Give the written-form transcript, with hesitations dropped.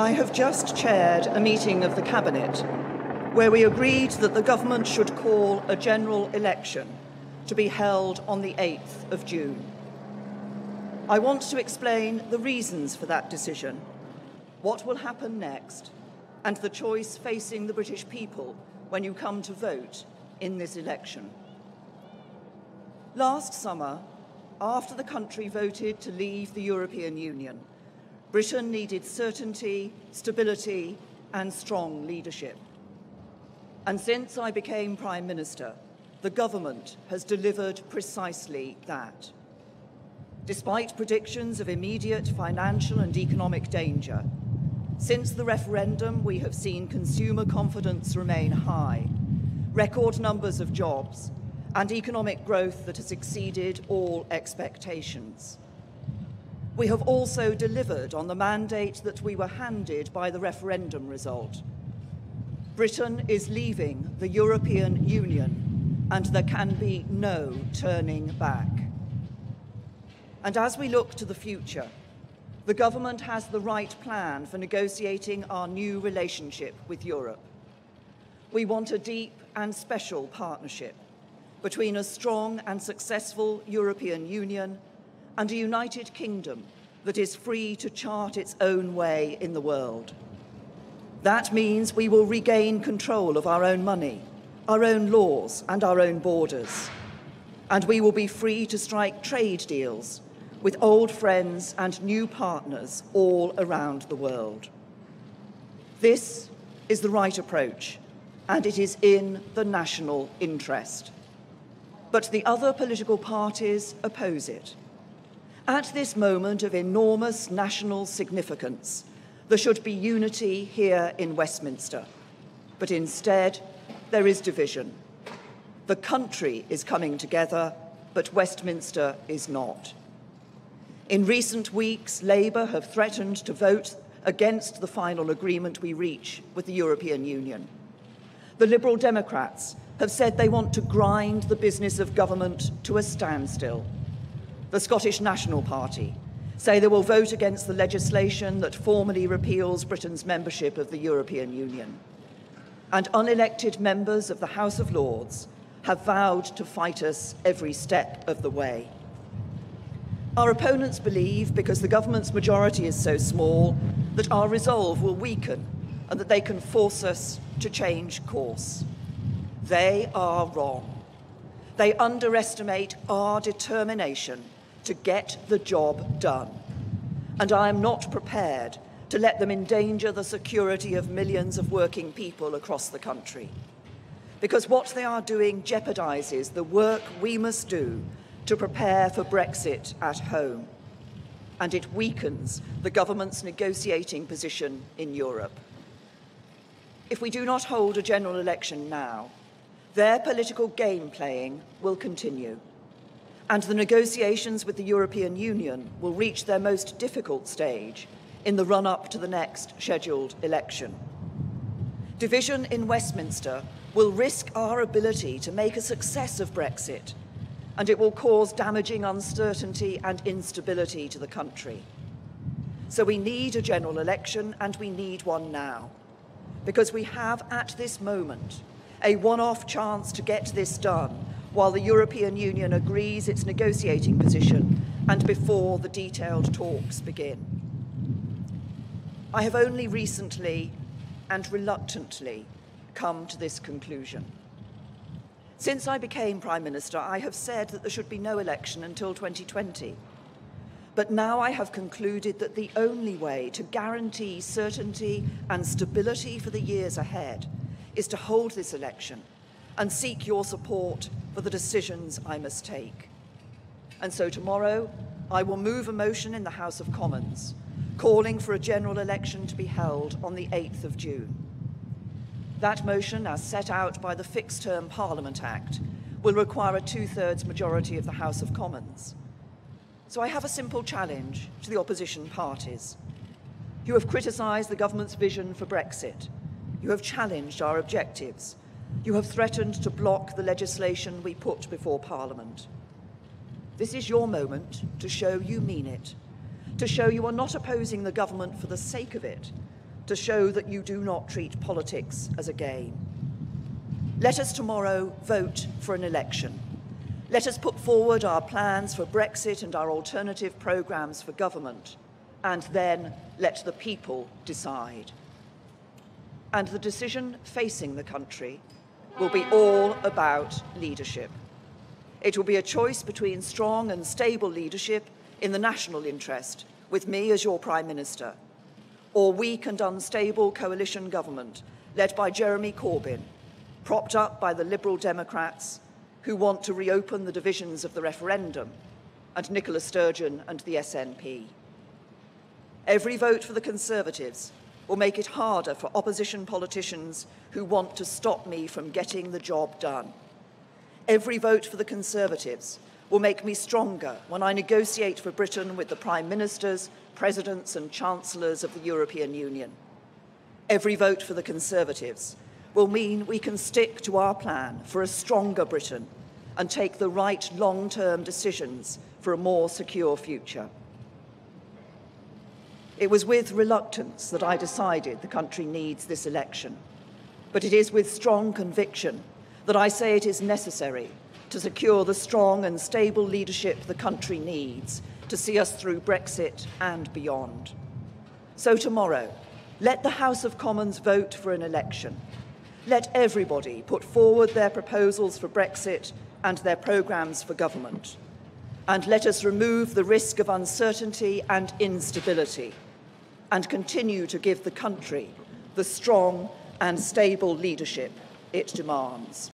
I have just chaired a meeting of the Cabinet where we agreed that the government should call a general election to be held on the 8th of June. I want to explain the reasons for that decision, what will happen next, and the choice facing the British people when you come to vote in this election. Last summer, after the country voted to leave the European Union, Britain needed certainty, stability, and strong leadership. And since I became Prime Minister, the government has delivered precisely that. Despite predictions of immediate financial and economic danger, since the referendum, we have seen consumer confidence remain high, record numbers of jobs, and economic growth that has exceeded all expectations. We have also delivered on the mandate that we were handed by the referendum result. Britain is leaving the European Union, and there can be no turning back. And as we look to the future, the government has the right plan for negotiating our new relationship with Europe. We want a deep and special partnership between a strong and successful European Union and a United Kingdom that is free to chart its own way in the world. That means we will regain control of our own money, our own laws, and our own borders. And we will be free to strike trade deals with old friends and new partners all around the world. This is the right approach, and it is in the national interest. But the other political parties oppose it. At this moment of enormous national significance, there should be unity here in Westminster. But instead, there is division. The country is coming together, but Westminster is not. In recent weeks, Labour have threatened to vote against the final agreement we reach with the European Union. The Liberal Democrats have said they want to grind the business of government to a standstill. The Scottish National Party say they will vote against the legislation that formally repeals Britain's membership of the European Union. And unelected members of the House of Lords have vowed to fight us every step of the way. Our opponents believe, because the government's majority is so small, that our resolve will weaken and that they can force us to change course. They are wrong. They underestimate our determination to get the job done. And I am not prepared to let them endanger the security of millions of working people across the country. Because what they are doing jeopardises the work we must do to prepare for Brexit at home. And it weakens the government's negotiating position in Europe. If we do not hold a general election now, their political game playing will continue, and the negotiations with the European Union will reach their most difficult stage in the run-up to the next scheduled election. Division in Westminster will risk our ability to make a success of Brexit, and it will cause damaging uncertainty and instability to the country. So we need a general election, and we need one now, because we have at this moment a one-off chance to get this done while the European Union agrees its negotiating position and before the detailed talks begin. I have only recently and reluctantly come to this conclusion. Since I became Prime Minister, I have said that there should be no election until 2020. But now I have concluded that the only way to guarantee certainty and stability for the years ahead is to hold this election and seek your support for the decisions I must take. And so tomorrow, I will move a motion in the House of Commons calling for a general election to be held on the 8th of June. That motion, as set out by the Fixed Term Parliament Act, will require a two-thirds majority of the House of Commons. So I have a simple challenge to the opposition parties. You have criticised the government's vision for Brexit. You have challenged our objectives. You have threatened to block the legislation we put before Parliament. This is your moment to show you mean it, to show you are not opposing the government for the sake of it, to show that you do not treat politics as a game. Let us tomorrow vote for an election. Let us put forward our plans for Brexit and our alternative programmes for government, and then let the people decide. And the decision facing the country will be all about leadership. It will be a choice between strong and stable leadership in the national interest, with me as your Prime Minister, or weak and unstable coalition government led by Jeremy Corbyn, propped up by the Liberal Democrats who want to reopen the divisions of the referendum, and Nicola Sturgeon and the SNP. Every vote for the Conservatives will make it harder for opposition politicians who want to stop me from getting the job done. Every vote for the Conservatives will make me stronger when I negotiate for Britain with the Prime Ministers, Presidents and Chancellors of the European Union. Every vote for the Conservatives will mean we can stick to our plan for a stronger Britain and take the right long-term decisions for a more secure future. It was with reluctance that I decided the country needs this election, but it is with strong conviction that I say it is necessary to secure the strong and stable leadership the country needs to see us through Brexit and beyond. So tomorrow, let the House of Commons vote for an election. Let everybody put forward their proposals for Brexit and their programmes for government. And let us remove the risk of uncertainty and instability and continue to give the country the strong and stable leadership it demands.